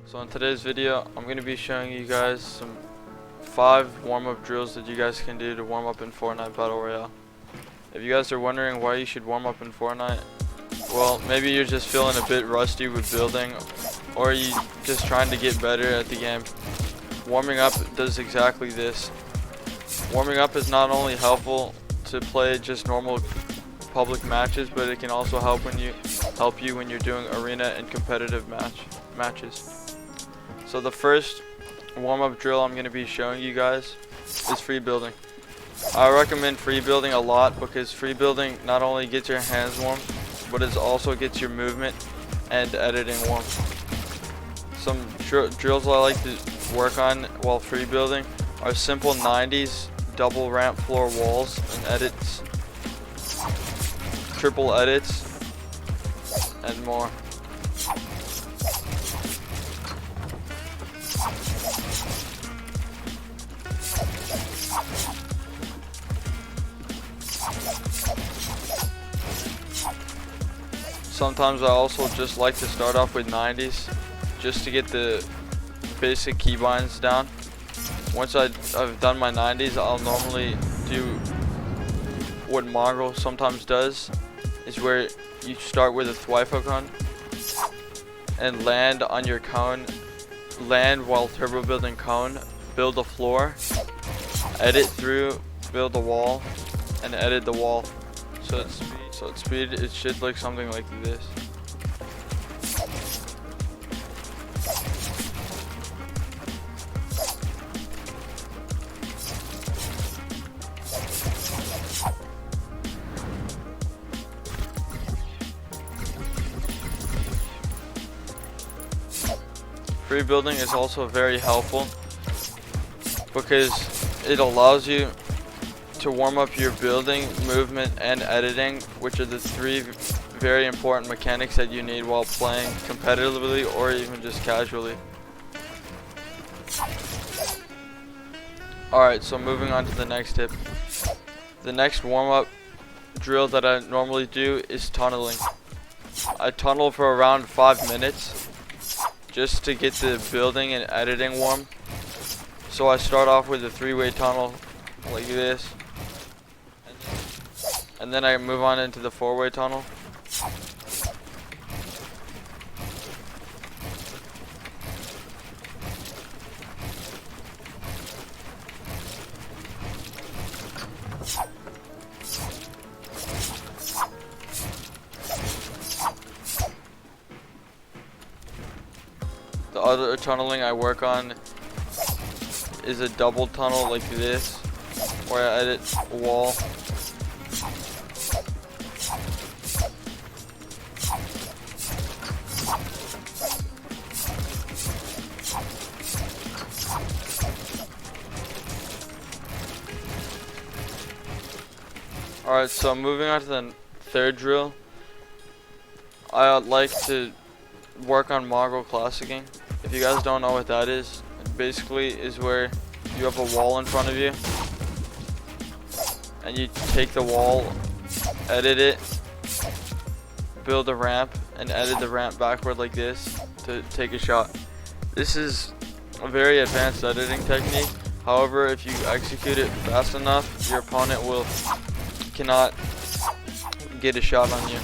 So in today's video, I'm going to be showing you guys some 5 warm-up drills that you guys can do to warm up in Fortnite Battle Royale. If you guys are wondering why you should warm up in Fortnite, well, maybe you're just feeling a bit rusty with building, or you just trying to get better at the game. Warming up does exactly this. Warming up is not only helpful to play just normal public matches, but it can also help you when you're doing arena and competitive matches. So the first warm-up drill I'm going to be showing you guys is free building. I recommend free building a lot because free building not only gets your hands warm, but it also gets your movement and editing warm. Some drills I like to work on while free building are simple 90s, double ramp floor walls and edits, triple edits, and more. Sometimes I also just like to start off with 90s just to get the basic keybinds down. Once I've done my 90s, I'll normally do what Mongraal sometimes does, is where you start with a Tfue cone and land on your cone, land while turbo building cone, build a floor, edit through, build a wall, and edit the wall. So at speed, it should look something like this. Free building is also very helpful because it allows you to warm up your building, movement, and editing, which are the 3 very important mechanics that you need while playing competitively or even just casually. Alright, so moving on to the next tip. The next warm-up drill that I normally do is tunneling. I tunnel for around 5 minutes just to get the building and editing warm. So I start off with a 3-way tunnel like this, and then I move on into the 4-way tunnel. The other tunneling I work on is a double tunnel like this, where I edit a wall. Alright, so moving on to the 3rd drill, I like to work on Mongraal classicing. If you guys don't know what that is, it basically is where you have a wall in front of you and you take the wall, edit it, build a ramp, and edit the ramp backward like this to take a shot. This is a very advanced editing technique. However, if you execute it fast enough, your opponent cannot get a shot on you.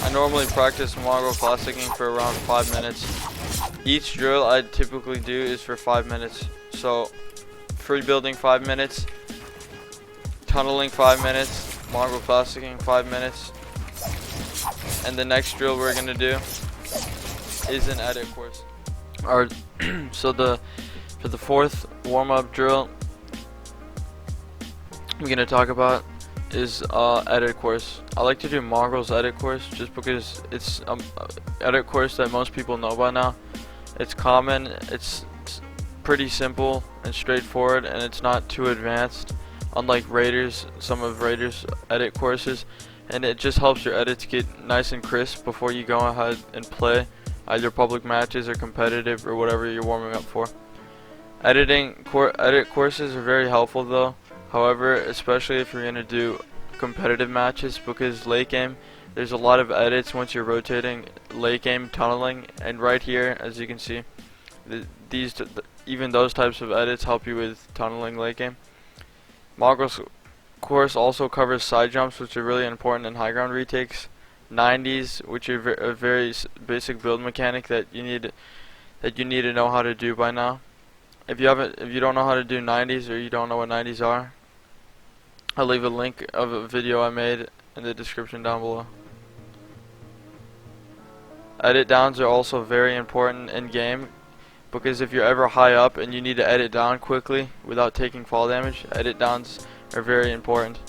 I normally practice Mongraal classicing for around 5 minutes. Each drill I typically do is for 5 minutes. So free building 5 minutes, tunneling 5 minutes, Mongraal classicing 5 minutes, and the next drill we're gonna do is an edit course. Alright, so for the 4th warm-up drill I'm gonna talk about is edit course. I like to do Mongraal's edit course just because it's edit course that most people know by now. It's common, it's pretty simple and straightforward, and it's not too advanced, unlike some of Raiders edit courses, and it just helps your edits get nice and crisp before you go ahead and play either public matches or competitive or whatever you're warming up for. Edit courses are very helpful though, however, especially if you're going to do competitive matches, because late game there's a lot of edits once you're rotating late game tunneling, and right here as you can see even those types of edits help you with tunneling late game. Mongraal's course also covers side jumps, which are really important in high ground retakes, 90s, which are a very basic build mechanic that you need to know how to do by now. If you don't know how to do 90s, or you don't know what 90s are, I'll leave a link of a video I made in the description down below. Edit downs are also very important in game, because if you're ever high up and you need to edit down quickly without taking fall damage, edit downs are very important.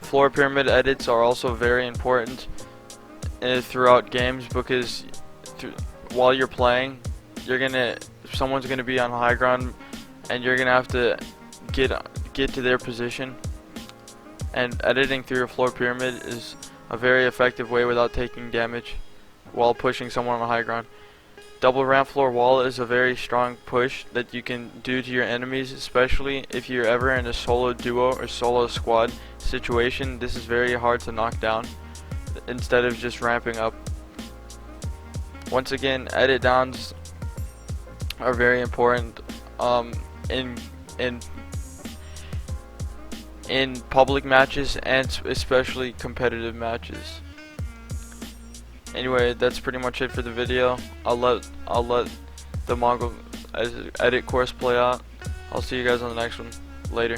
Floor pyramid edits are also very important throughout games, because while you're playing, someone's gonna be on high ground, and you're gonna have to get to their position. And editing through your floor pyramid is a very effective way without taking damage while pushing someone on high ground. Double ramp floor wall is a very strong push that you can do to your enemies, especially if you're ever in a solo duo or solo squad situation. This is very hard to knock down instead of just ramping up. Once again, edit downs are very important in public matches, and especially competitive matches. Anyway, that's pretty much it for the video. I'll let the Mongraal edit course play out. I'll see you guys on the next one. Later.